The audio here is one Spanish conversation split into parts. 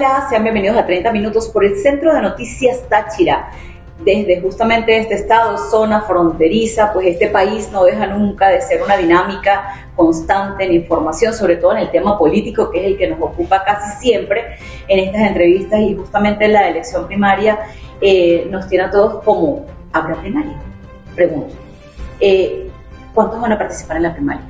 Hola, sean bienvenidos a 30 Minutos por el Centro de Noticias Táchira. Desde justamente este estado, zona fronteriza, pues este país no deja nunca de ser una dinámica constante en información, sobre todo en el tema político, que es el que nos ocupa casi siempre en estas entrevistas, y justamente la elección primaria nos tiene a todos como, ¿habrá primaria? Pregunto, ¿cuántos van a participar en la primaria?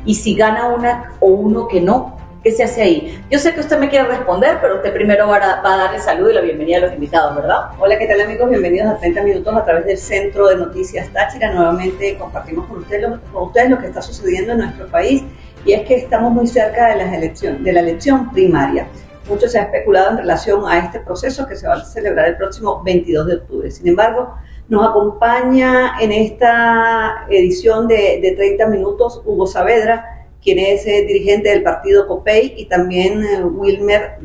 Y si gana una o uno que no, ¿qué se hace ahí? Yo sé que usted me quiere responder, pero usted primero va a dar el saludo y la bienvenida a los invitados, ¿verdad? Hola, ¿qué tal, amigos? Bienvenidos a 30 Minutos a través del Centro de Noticias Táchira. Nuevamente compartimos con ustedes lo que está sucediendo en nuestro país, y es que estamos muy cerca de la elección primaria. Mucho se ha especulado en relación a este proceso que se va a celebrar el próximo 22 de octubre. Sin embargo, nos acompaña en esta edición de 30 Minutos Hugo Saavedra, quien es dirigente del partido COPEI, y también Wilmer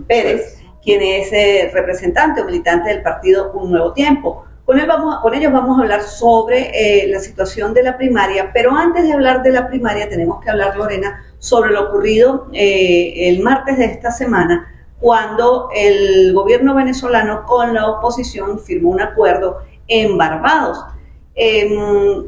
Pérez, quien es representante o militante del partido Un Nuevo Tiempo. Con ellos vamos a hablar sobre la situación de la primaria, pero antes de hablar de la primaria tenemos que hablar, Lorena, sobre lo ocurrido el martes de esta semana, cuando el gobierno venezolano con la oposición firmó un acuerdo en Barbados.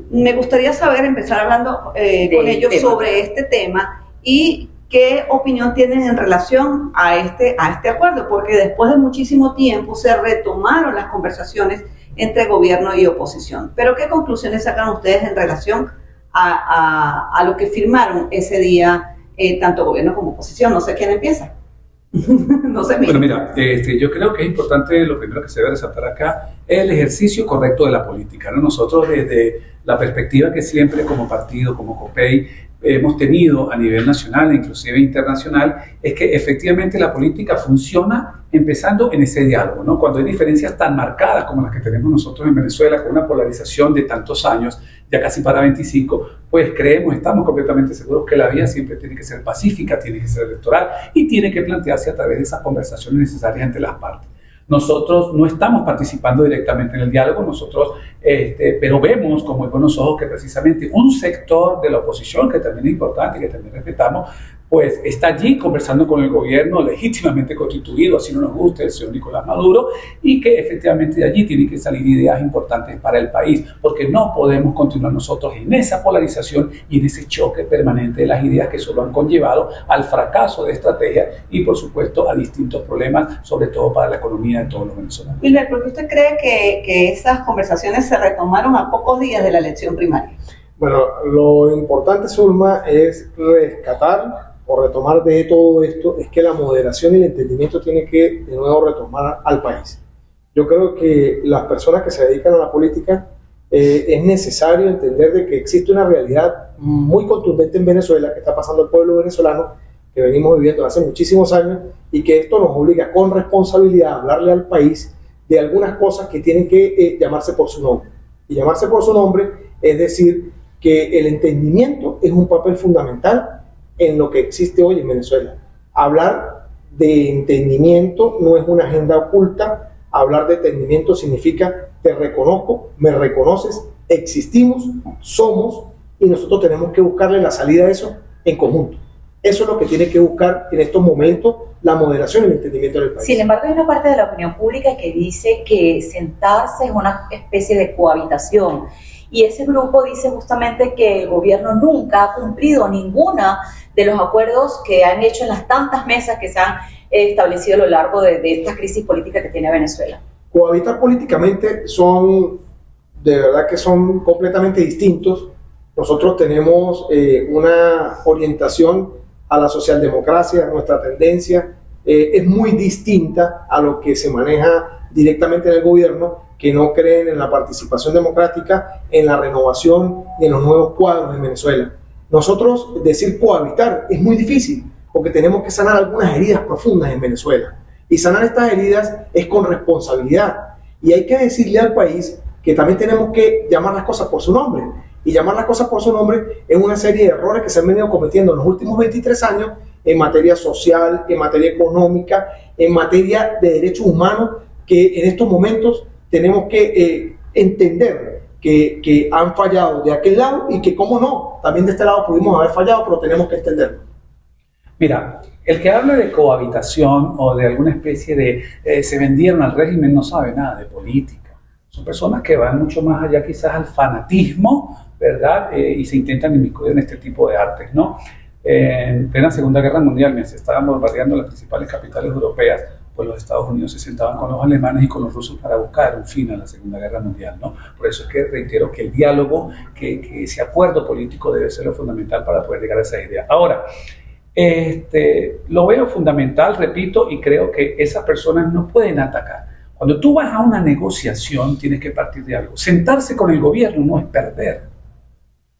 Me gustaría saber, empezar hablando con ellos sobre este tema y qué opinión tienen en relación a este acuerdo, porque después de muchísimo tiempo se retomaron las conversaciones entre gobierno y oposición. Pero ¿qué conclusiones sacan ustedes en relación a lo que firmaron ese día, tanto gobierno como oposición? No sé quién empieza. No sé. Bueno, mira, yo creo que es importante, lo primero que se debe resaltar acá es el ejercicio correcto de la política, ¿no? Nosotros, desde la perspectiva que siempre como partido, como COPEI, hemos tenido a nivel nacional e inclusive internacional, es que efectivamente la política funciona empezando en ese diálogo, ¿no? Cuando hay diferencias tan marcadas como las que tenemos nosotros en Venezuela, con una polarización de tantos años, ya casi para 25, pues estamos completamente seguros que la vía siempre tiene que ser pacífica, tiene que ser electoral y tiene que plantearse a través de esas conversaciones necesarias entre las partes. Nosotros no estamos participando directamente en el diálogo, pero vemos con muy buenos ojos que precisamente un sector de la oposición, que también es importante, que también respetamos, pues está allí conversando con el gobierno legítimamente constituido, así no nos guste, el señor Nicolás Maduro, y que efectivamente de allí tienen que salir ideas importantes para el país, porque no podemos continuar nosotros en esa polarización y en ese choque permanente de las ideas que solo han conllevado al fracaso de estrategia y, por supuesto, a distintos problemas, sobre todo para la economía de todos los venezolanos. Wilmer, ¿por qué usted cree que esas conversaciones se retomaron a pocos días de la elección primaria? Bueno, lo importante, Zulma, es rescatar o retomar de todo esto, es que la moderación y el entendimiento tiene que de nuevo retomar al país. Yo creo que las personas que se dedican a la política es necesario entender de que existe una realidad muy contundente en Venezuela que está pasando al pueblo venezolano, que venimos viviendo hace muchísimos años, y que esto nos obliga con responsabilidad a hablarle al país de algunas cosas que tienen que llamarse por su nombre. Y llamarse por su nombre es decir que el entendimiento es un papel fundamental en lo que existe hoy en Venezuela. Hablar de entendimiento no es una agenda oculta. Hablar de entendimiento significa te reconozco, me reconoces, existimos, somos, y nosotros tenemos que buscarle la salida a eso en conjunto. Eso es lo que tiene que buscar en estos momentos la moderación y el entendimiento del país. Sin embargo, hay una parte de la opinión pública que dice que sentarse es una especie de cohabitación. Y ese grupo dice justamente que el gobierno nunca ha cumplido ninguna de los acuerdos que han hecho en las tantas mesas que se han establecido a lo largo de esta crisis política que tiene Venezuela. Cohabitar políticamente de verdad que son completamente distintos. Nosotros tenemos una orientación a la socialdemocracia, nuestra tendencia es muy distinta a lo que se maneja directamente en el gobierno, que no creen en la participación democrática, en la renovación y en los nuevos cuadros en Venezuela. Nosotros decir cohabitar es muy difícil, porque tenemos que sanar algunas heridas profundas en Venezuela. Y sanar estas heridas es con responsabilidad. Y hay que decirle al país que también tenemos que llamar las cosas por su nombre. Y llamar las cosas por su nombre es una serie de errores que se han venido cometiendo en los últimos 23 años en materia social, en materia económica, en materia de derechos humanos, que en estos momentos tenemos que entender que han fallado de aquel lado y que, cómo no, también de este lado pudimos haber fallado, pero tenemos que entenderlo. Mira, el que hable de cohabitación o de alguna especie de se vendieron al régimen no sabe nada de política. Son personas que van mucho más allá quizás al fanatismo, ¿verdad? Y se intentan inmiscuir en este tipo de artes, ¿no? En plena Segunda Guerra Mundial, mientras se estaban bombardeando las principales capitales europeas, pues los Estados Unidos se sentaban con los alemanes y con los rusos para buscar un fin a la Segunda Guerra Mundial, ¿no? Por eso es que reitero que el diálogo, que ese acuerdo político debe ser lo fundamental para poder llegar a esa idea. Ahora, lo veo fundamental, repito, y creo que esas personas no pueden atacar. Cuando tú vas a una negociación, tienes que partir de algo. Sentarse con el gobierno no es perder,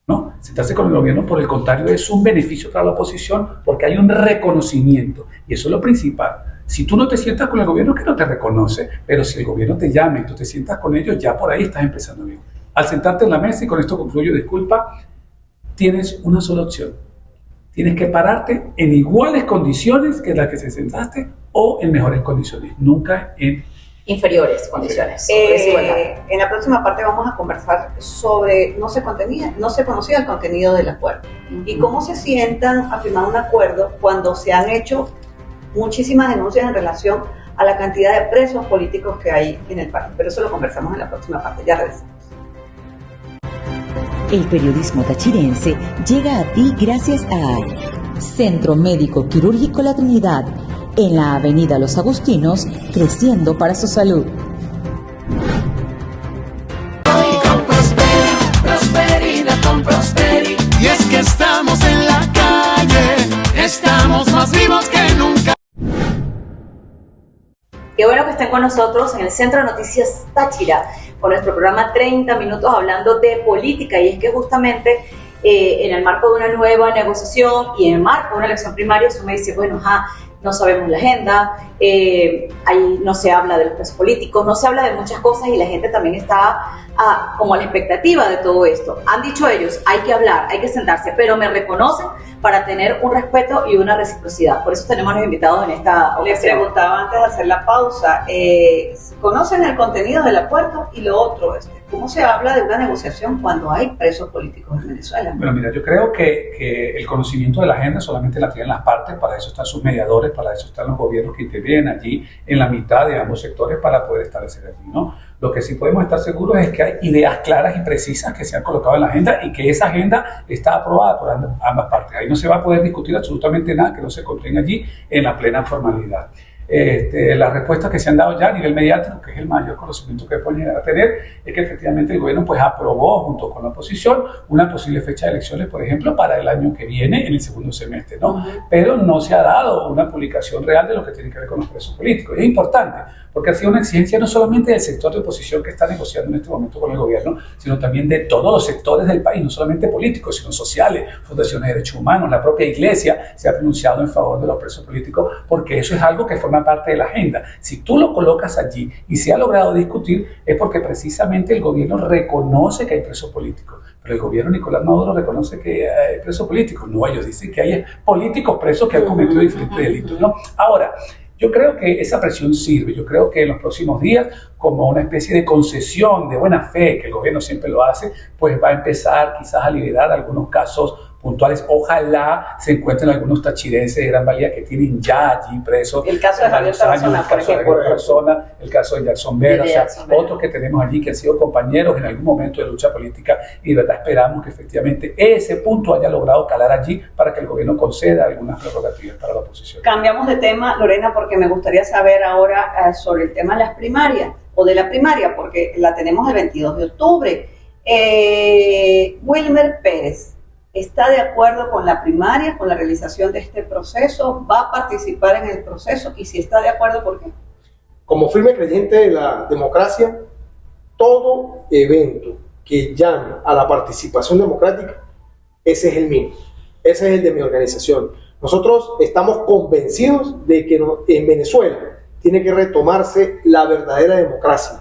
¿no? Sentarse con el gobierno, por el contrario, es un beneficio para la oposición porque hay un reconocimiento, y eso es lo principal. Si tú no te sientas con el gobierno, que no te reconoce, pero si el gobierno te llama y tú te sientas con ellos, ya por ahí estás empezando bien. Al sentarte en la mesa, y con esto concluyo, disculpa, tienes una sola opción. Tienes que pararte en iguales condiciones que las que se sentaste o en mejores condiciones, nunca en inferiores condiciones. En la próxima parte vamos a conversar sobre no se conocía el contenido del acuerdo y cómo se sientan a firmar un acuerdo cuando se han hecho muchísimas denuncias en relación a la cantidad de presos políticos que hay en el país. Pero eso lo conversamos en la próxima parte. Ya regresamos. El periodismo tachirense llega a ti gracias a Centro Médico Quirúrgico La Trinidad, en la Avenida Los Agustinos, creciendo para su salud. Prosperidad con Prosperi. Y es que estamos en la calle, estamos más vivos que nunca. Qué bueno que estén con nosotros en el Centro de Noticias Táchira, con nuestro programa 30 minutos hablando de política, y es que justamente en el marco de una nueva negociación y en el marco de una elección primaria, eso me dice, bueno, no sabemos la agenda, ahí no se habla de los presos políticos, no se habla de muchas cosas y la gente también está como a la expectativa de todo esto. Han dicho ellos, hay que hablar, hay que sentarse, pero me reconocen para tener un respeto y una reciprocidad. Por eso tenemos a los invitados en esta ocasión. Les preguntaba antes de hacer la pausa, ¿conocen el contenido del acuerdo? Y lo otro, ¿cómo se habla de una negociación cuando hay presos políticos en Venezuela? Bueno, mira, yo creo que el conocimiento de la agenda solamente la tienen las partes, para eso están sus mediadores, para eso están los gobiernos que intervienen allí en la mitad de ambos sectores para poder establecer allí, ¿no? Lo que sí podemos estar seguros es que hay ideas claras y precisas que se han colocado en la agenda y que esa agenda está aprobada por ambas partes. Ahí no se va a poder discutir absolutamente nada que no se contenga allí en la plena formalidad. Las respuestas que se han dado ya a nivel mediático, que es el mayor conocimiento que pueden llegar a tener, es que efectivamente el gobierno pues aprobó junto con la oposición una posible fecha de elecciones, por ejemplo, para el año que viene, en el segundo semestre, ¿no? Pero no se ha dado una publicación real de lo que tiene que ver con los presos políticos. Y es importante, porque ha sido una exigencia no solamente del sector de oposición que está negociando en este momento con el gobierno, sino también de todos los sectores del país, no solamente políticos, sino sociales, fundaciones de derechos humanos, la propia iglesia se ha pronunciado en favor de los presos políticos, porque eso es algo que forma parte de la agenda. Si tú lo colocas allí y se ha logrado discutir, es porque precisamente el gobierno reconoce que hay presos políticos. Pero el gobierno Nicolás Maduro reconoce que hay presos políticos. No, ellos dicen que hay políticos presos que han cometido diferentes delitos, ¿no? Ahora, yo creo que esa presión sirve. Yo creo que en los próximos días, como una especie de concesión de buena fe, que el gobierno siempre lo hace, pues va a empezar quizás a liberar algunos casos puntuales. Ojalá se encuentren algunos tachirenses de gran valía que tienen ya allí presos. El caso de Javier Tarazona, por ejemplo. El caso de Jackson Vera, o sea, otros que tenemos allí que han sido compañeros en algún momento de lucha política, y de verdad esperamos que efectivamente ese punto haya logrado calar allí para que el gobierno conceda algunas prerrogativas para la oposición. Cambiamos de tema, Lorena, porque me gustaría saber ahora sobre el tema de las primarias, o de la primaria, porque la tenemos el 22 de octubre. Wilmer Pérez, ¿está de acuerdo con la primaria, con la realización de este proceso? ¿Va a participar en el proceso? Y si está de acuerdo, ¿por qué? Como firme creyente de la democracia, todo evento que llame a la participación democrática, ese es el mío, ese es el de mi organización. Nosotros estamos convencidos de que en Venezuela tiene que retomarse la verdadera democracia,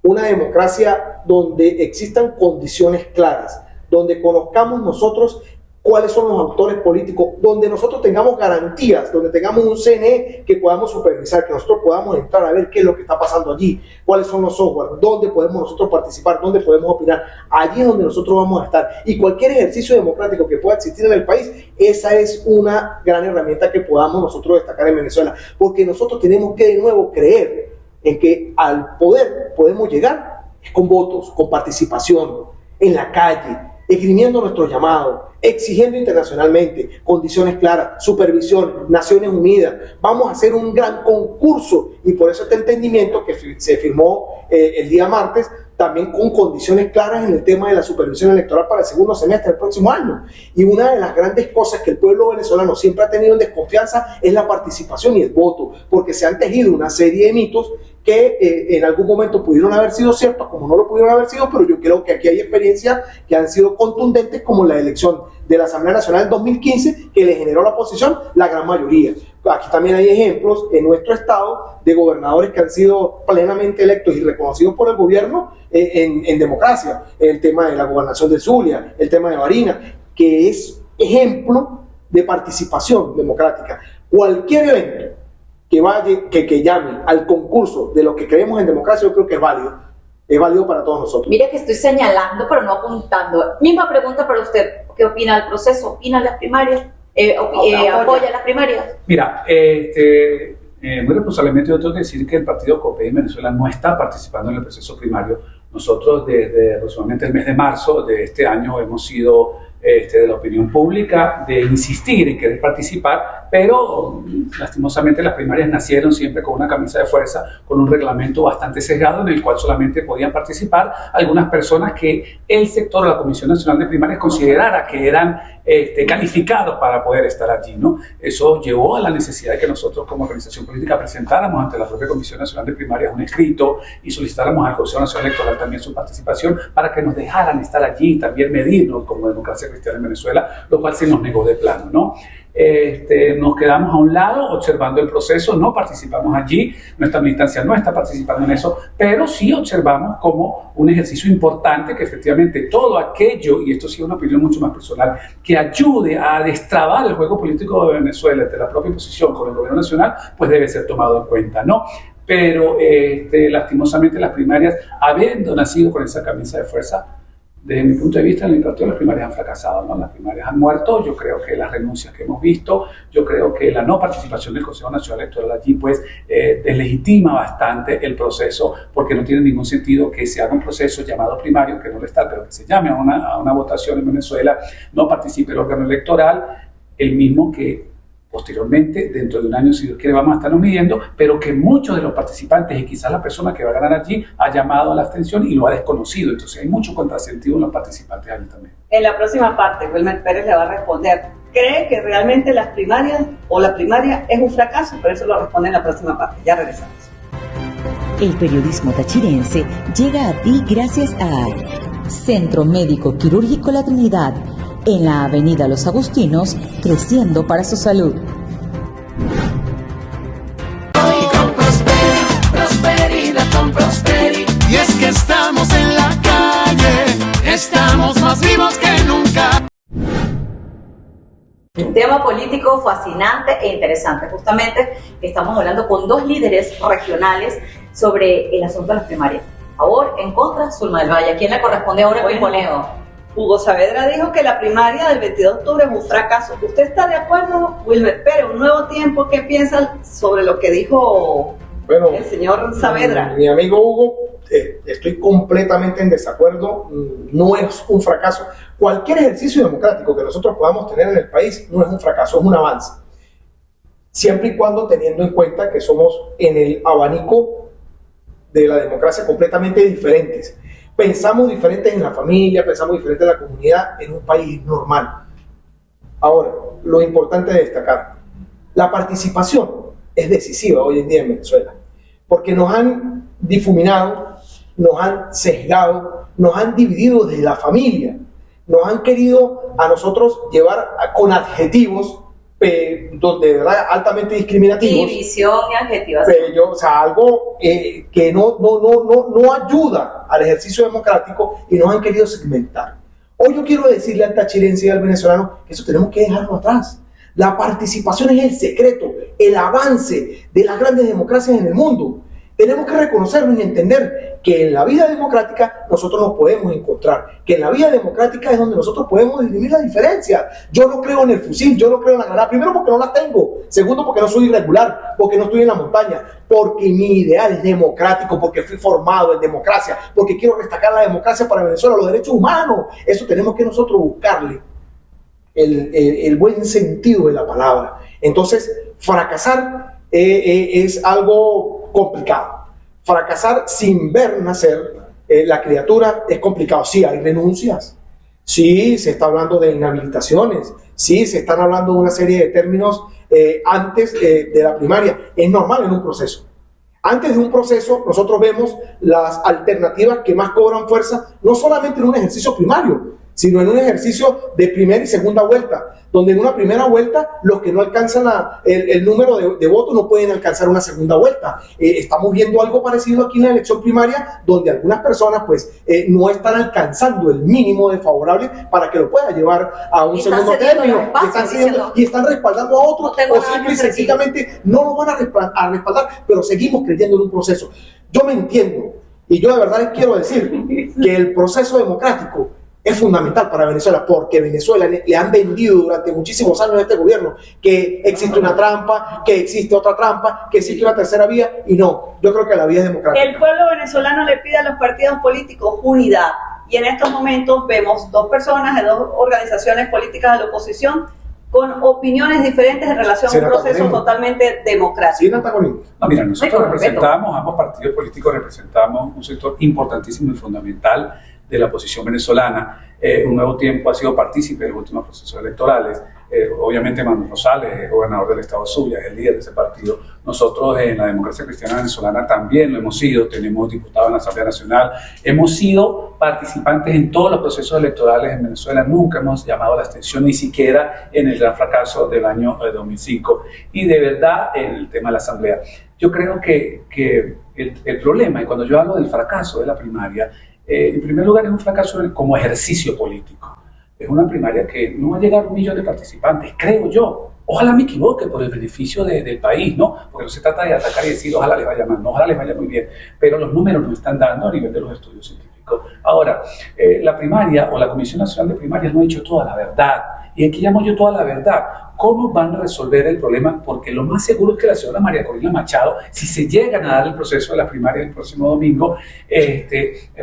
una democracia donde existan condiciones claras, donde conozcamos nosotros cuáles son los actores políticos, donde nosotros tengamos garantías, donde tengamos un CNE que podamos supervisar, que nosotros podamos entrar a ver qué es lo que está pasando allí, cuáles son los software, dónde podemos nosotros participar, dónde podemos opinar, allí es donde nosotros vamos a estar. Y cualquier ejercicio democrático que pueda existir en el país, esa es una gran herramienta que podamos nosotros destacar en Venezuela, porque nosotros tenemos que de nuevo creer en que al poder podemos llegar con votos, con participación, en la calle, esgrimiendo nuestros llamados, exigiendo internacionalmente condiciones claras, supervisión, Naciones Unidas. Vamos a hacer un gran concurso y por eso este entendimiento que se firmó el día martes, también con condiciones claras en el tema de la supervisión electoral para el segundo semestre del próximo año. Y una de las grandes cosas que el pueblo venezolano siempre ha tenido en desconfianza es la participación y el voto, porque se han tejido una serie de mitos que en algún momento pudieron haber sido ciertos, como no lo pudieron haber sido, pero yo creo que aquí hay experiencias que han sido contundentes, como la elección de la Asamblea Nacional en 2015, que le generó a la oposición la gran mayoría. Aquí también hay ejemplos en nuestro estado de gobernadores que han sido plenamente electos y reconocidos por el gobierno en democracia. El tema de la gobernación de Zulia, el tema de Barinas, que es ejemplo de participación democrática. Cualquier evento que llame al concurso de lo que creemos en democracia, yo creo que es válido para todos nosotros. Mire que estoy señalando, pero no apuntando. Misma pregunta para usted. ¿Qué opina del proceso? ¿Opina las primarias? ¿Apoya las primarias? Mira, muy responsablemente yo tengo que decir que el partido COPEI en Venezuela no está participando en el proceso primario. Nosotros desde aproximadamente el mes de marzo de este año hemos sido de la opinión pública de insistir en querer participar, pero lastimosamente las primarias nacieron siempre con una camisa de fuerza, con un reglamento bastante sesgado en el cual solamente podían participar algunas personas que el sector, la Comisión Nacional de Primarias, considerara que eran calificados para poder estar allí, ¿no? Eso llevó a la necesidad de que nosotros como organización política presentáramos ante la propia Comisión Nacional de Primarias un escrito y solicitáramos al Consejo Nacional Electoral también su participación para que nos dejaran estar allí y también medirnos como democracia cristiana en Venezuela, lo cual se nos negó de plano, ¿no? Nos quedamos a un lado observando el proceso, no participamos allí, nuestra militancia no está participando en eso, pero sí observamos como un ejercicio importante que efectivamente todo aquello, y esto sí es una opinión mucho más personal, que ayude a destrabar el juego político de Venezuela entre la propia oposición con el gobierno nacional, pues debe ser tomado en cuenta, ¿no? Pero lastimosamente las primarias, habiendo nacido con esa camisa de fuerza, desde mi punto de vista, en el partido las primarias han fracasado, ¿no? Las primarias han muerto. Yo creo que las renuncias que hemos visto, yo creo que la no participación del Consejo Nacional Electoral allí, pues, deslegitima bastante el proceso, porque no tiene ningún sentido que se haga un proceso llamado primario, que no lo está, pero que se llame a una votación en Venezuela, no participe el órgano electoral, el mismo que posteriormente, dentro de un año, si Dios quiere, vamos a estarnos midiendo, pero que muchos de los participantes y quizás la persona que va a ganar allí ha llamado a la abstención y lo ha desconocido. Entonces hay mucho contrasentido en los participantes allí también. En la próxima parte, Wilmer Pérez le va a responder. ¿Cree que realmente las primarias o la primaria es un fracaso? Pero eso lo responde en la próxima parte. Ya regresamos. El periodismo tachirense llega a ti gracias a Centro Médico Quirúrgico La Trinidad, en la Avenida Los Agustinos, creciendo para su salud. Prosperidad con Prosperi. Y es que estamos en la calle, estamos más vivos que nunca. Un tema político fascinante e interesante. Justamente estamos hablando con dos líderes regionales sobre el asunto de las primarias. A favor, en contra, Zulma del Valle. ¿A quién le corresponde ahora el pimponeo? Hugo Saavedra dijo que la primaria del 22 de octubre es un fracaso. ¿Usted está de acuerdo, Wilmer Pérez? Un nuevo tiempo, ¿qué piensa sobre lo que dijo el señor Saavedra? Mi amigo Hugo, estoy completamente en desacuerdo. No es un fracaso. Cualquier ejercicio democrático que nosotros podamos tener en el país no es un fracaso, es un avance. Siempre y cuando teniendo en cuenta que somos en el abanico de la democracia completamente diferentes. Pensamos diferentes en la familia, pensamos diferentes en la comunidad, en un país normal. Ahora, lo importante de destacar, la participación es decisiva hoy en día en Venezuela, porque nos han difuminado, nos han sesgado, nos han dividido desde la familia, nos han querido a nosotros llevar con adjetivos donde ¿verdad? Altamente discriminativos. División y adjetivación. O sea, algo que no ayuda al ejercicio democrático y nos han querido segmentar. Hoy yo quiero decirle al tachirense y al venezolano que eso tenemos que dejarlo atrás. La participación es el secreto, el avance de las grandes democracias en el mundo. Tenemos que reconocerlo y entender que en la vida democrática nosotros nos podemos encontrar, que en la vida democrática es donde nosotros podemos dirimir la diferencia. Yo no creo en el fusil, yo no creo en la granada, primero porque no la tengo, segundo porque no soy irregular, porque no estoy en la montaña, porque mi ideal es democrático, porque fui formado en democracia, porque quiero destacar la democracia para Venezuela, los derechos humanos. Eso tenemos que nosotros buscarle el buen sentido de la palabra. Entonces, fracasar es algo complicado. Fracasar sin ver nacer la criatura es complicado. Sí, hay renuncias, sí, se está hablando de inhabilitaciones, sí, se están hablando de una serie de términos antes de la primaria. Es normal en un proceso. Antes de un proceso, nosotros vemos las alternativas que más cobran fuerza, no solamente en un ejercicio primario, sino en un ejercicio de primera y segunda vuelta, donde en una primera vuelta los que no alcanzan el número de votos no pueden alcanzar una segunda vuelta. Estamos viendo algo parecido aquí en la elección primaria, donde algunas personas pues no están alcanzando el mínimo de favorable para que lo pueda llevar a un segundo término, y están respaldando a otros, o simple y sencillamente no lo van a respaldar, pero seguimos creyendo en un proceso. Yo me entiendo, y yo de verdad les quiero decir que el proceso democrático es fundamental para Venezuela, porque Venezuela le han vendido durante muchísimos años a este gobierno que existe una trampa, que existe otra trampa, que existe una tercera vía, y no, yo creo que la vía es democrática. El pueblo venezolano le pide a los partidos políticos unidad, y en estos momentos vemos dos personas de dos organizaciones políticas de la oposición con opiniones diferentes en relación a un proceso totalmente democrático. Sin antagonismo. No, mira, nosotros representamos, ambos partidos políticos representamos un sector importantísimo y fundamental de la oposición venezolana. Un Nuevo Tiempo ha sido partícipe de los últimos procesos electorales. Obviamente Manuel Rosales, gobernador del estado Zulia, es el líder de ese partido. Nosotros en la democracia cristiana venezolana también lo hemos sido, tenemos diputados en la Asamblea Nacional, hemos sido participantes en todos los procesos electorales en Venezuela, nunca hemos llamado a la abstención, ni siquiera en el gran fracaso del año 2005. Y de verdad, en el tema de la Asamblea, yo creo que el problema, y cuando yo hablo del fracaso de la primaria, en primer lugar es un fracaso como ejercicio político. Es una primaria que no va a llegar a 1 millón de participantes, creo yo. Ojalá me equivoque por el beneficio del país, ¿no? Porque no se trata de atacar y decir ojalá les vaya mal, no, ojalá les vaya muy bien, pero los números nos están dando a nivel de los estudios científicos. Ahora, la primaria o la Comisión Nacional de Primarias no ha dicho toda la verdad, y aquí llamo yo toda la verdad. ¿Cómo van a resolver el problema? Porque lo más seguro es que la señora María Corina Machado, si se llegan a dar el proceso de la primaria el próximo domingo,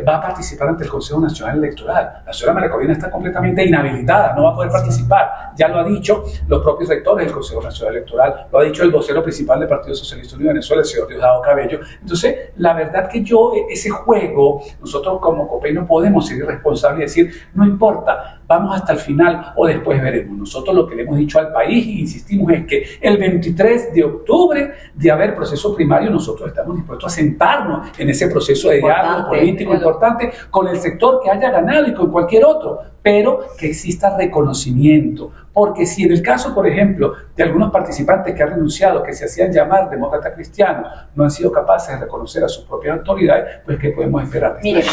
va a participar ante el Consejo Nacional Electoral. La señora María Corina está completamente inhabilitada, no va a poder participar. Ya lo ha dicho los propios rectores del Consejo Nacional Electoral, lo ha dicho el vocero principal del Partido Socialista Unido de Venezuela, el señor Diosdado Cabello. Entonces, la verdad que ese juego, nosotros como COPEI no podemos ser irresponsables y decir, no importa, vamos hasta el final o después veremos. Nosotros lo que le hemos dicho al país, y insistimos, es que el 23 de octubre de haber proceso primario, nosotros estamos dispuestos a sentarnos en ese proceso de diálogo político importante con el sector que haya ganado y con cualquier otro, pero que exista reconocimiento. Porque si en el caso, por ejemplo, de algunos participantes que han renunciado, que se hacían llamar demócratas cristianos, no han sido capaces de reconocer a sus propias autoridades, pues ¿qué podemos esperar? Mire,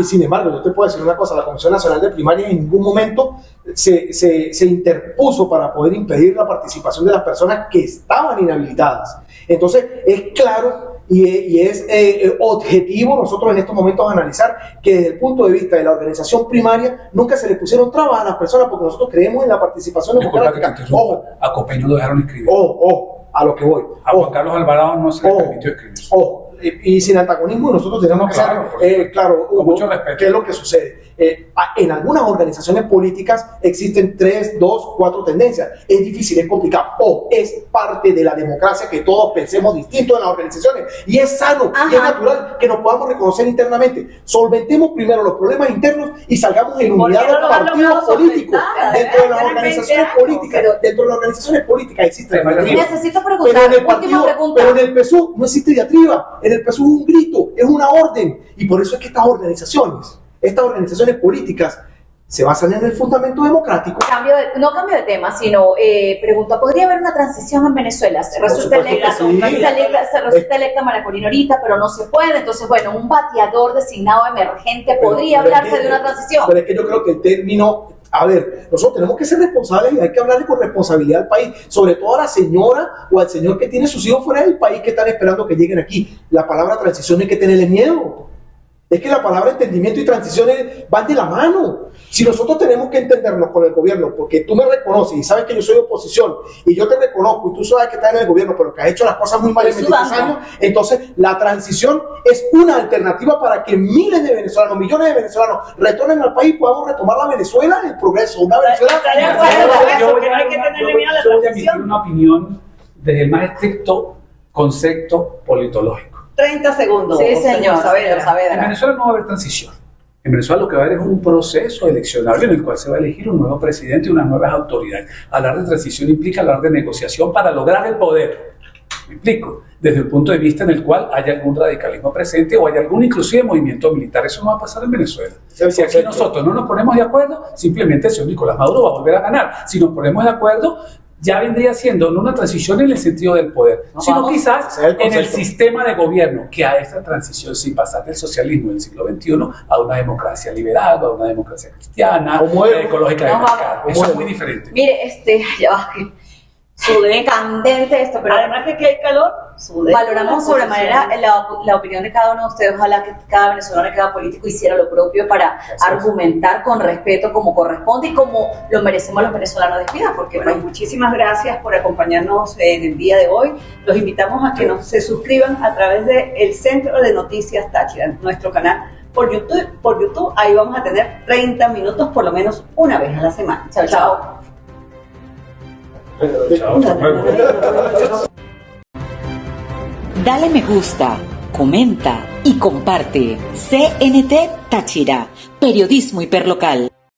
sin embargo, yo te puedo decir una cosa, la Comisión Nacional de Primaria en ningún momento se interpuso para poder impedir la participación de las personas que estaban inhabilitadas. Entonces, es claro y es objetivo nosotros en estos momentos analizar que desde el punto de vista de la organización primaria nunca se le pusieron trabas a las personas, porque nosotros creemos en la participación democrática. Ojo, a COPEI no lo dejaron inscribir. A lo que voy. A Juan Carlos Alvarado no se le permitió escribir. Y sin antagonismo nosotros tenemos que ser claro, con mucho respeto. ¿Qué es lo que sucede? En algunas organizaciones políticas existen 3, 2, 4 tendencias. Es difícil, es complicado. Es parte de la democracia que todos pensemos distinto en las organizaciones. Y es sano, y es natural que nos podamos reconocer internamente. Solventemos primero los problemas internos y salgamos en unidad de los partidos políticos. Dentro de las organizaciones políticas, existe diatriba. Necesito preguntar, última pregunta. Pero en el PSUV no existe diatriba. En el PSUV es un grito, es una orden. Y por eso es que estas organizaciones políticas se basan en el fundamento democrático. No cambio de tema, sino pregunta, ¿podría haber una transición en Venezuela? Se resulta electa María Corina ahorita, pero no se puede. Entonces, bueno, un bateador designado emergente, ¿podría hablarse de una transición? Pero es que yo creo que el término... A ver, nosotros tenemos que ser responsables y hay que hablarle con responsabilidad al país, sobre todo a la señora o al señor que tiene sus hijos fuera del país que están esperando que lleguen aquí. La palabra transición no hay que tenerle miedo. Es que la palabra entendimiento y transición van de la mano. Si nosotros tenemos que entendernos con el gobierno, porque tú me reconoces y sabes que yo soy oposición, y yo te reconozco y tú sabes que estás en el gobierno, pero que has hecho las cosas muy mal en 23 años, entonces la transición es una alternativa para que miles de venezolanos, millones de venezolanos retornen al país y podamos retomar la Venezuela, el progreso, una Venezuela. Yo voy a emitir una opinión desde el más estricto concepto politológico. 30 segundos. Sí, señor En Venezuela no va a haber transición. En Venezuela lo que va a haber es un proceso eleccionario en el cual se va a elegir un nuevo presidente y unas nuevas autoridades. Hablar de transición implica hablar de negociación para lograr el poder. ¿Me explico? Desde el punto de vista en el cual haya algún radicalismo presente o haya algún inclusive movimiento militar. Eso no va a pasar en Venezuela. Si aquí nosotros no nos ponemos de acuerdo, simplemente el señor Nicolás Maduro va a volver a ganar. Si nos ponemos de acuerdo, ya vendría siendo no una transición en el sentido del poder, sino quizás en el sistema de gobierno, que a esta transición sí pasar del socialismo del siglo XXI a una democracia liberal, a una democracia cristiana, ecológica de mercado. Eso es muy diferente. Mire, sudé candente esto, pero además de que hay calor, valoramos sobremanera la opinión de cada uno de ustedes. Ojalá que cada venezolano y cada político hiciera lo propio para argumentar con respeto como corresponde y como lo merecemos los venezolanos de vida. Porque bueno, muchísimas gracias por acompañarnos en el día de hoy. Los invitamos a que se suscriban a través del Centro de Noticias Táchira, nuestro canal por YouTube. Ahí vamos a tener 30 minutos por lo menos una vez a la semana. Chao, chao. Dale me gusta, comenta y comparte. CNT Táchira, periodismo hiperlocal.